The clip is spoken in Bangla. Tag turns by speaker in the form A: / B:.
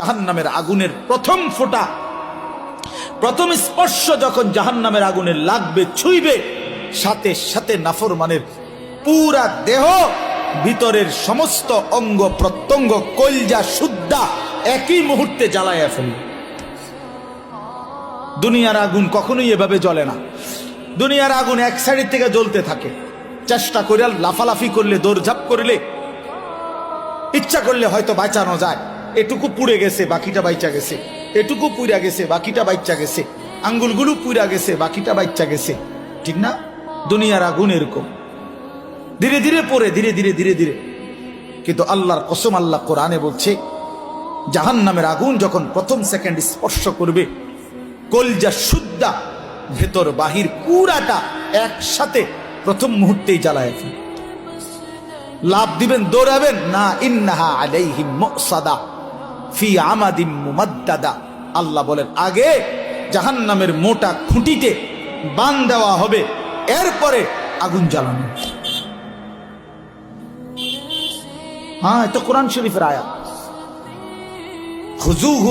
A: জাহান্নামের আগুনের প্রথম ফোঁটা, প্রথম স্পর্শ যখন জাহান্নামের আগুনের লাগবে, ছুঁইবে, সাথে সাথে নাফরমানের পুরা দেহ, ভিতরের সমস্ত অঙ্গ প্রত্যঙ্গ, কলজা সুদ্ধা একই মুহূর্তে জ্বালায়া ফেলবে। দুনিয়ার আগুন কখনোই এভাবে জ্বলে না। দুনিয়ার আগুন এক সাইড থেকে জ্বলতে থাকে, চেষ্টা করে লাফালাফি করলে, দৌড়ঝাঁপ করলে, ইচ্ছা করলে হয়তো বাঁচানো যায়। এটুকু পুড়ে গেছে, বাকিটা বাইচা গেছে, এটুকু পুড়া গেছে, বাকিটা বাইচা গেছে, আঙ্গুলগুলো পুড়া গেছে, বাকিটা বাইচা গেছে, ঠিক না? দুনিয়ার আগুন এরকম ধীরে ধীরে পড়ে, ধীরে ধীরে ধীরে ধীরে। কিন্তু আল্লাহর কসম, আল্লাহ কোরআনে বলছে, জাহান্নামের আগুন যখন প্রথম সেকেন্ড স্পর্শ করবে, কলজা সুদ্ধা ভেতর বাহির পুরাটা একসাথে প্রথম মুহূর্তেই জ্বালায় ফেলে। লাভ দিবেন, দৌড়াবেন না। ইন্নাহা আলাইহিম মুসাদা ফি আমাদিম মুমাদ্দাদা। আল্লাহ বলেন, আগে জাহান্নামের মোটা খুঁটিতে বান দেওয়া হবে, এরপরে আগুন জ্বালানো। হ্যাঁ, এটা কোরআন শরীফের আয়াত। খুযুহু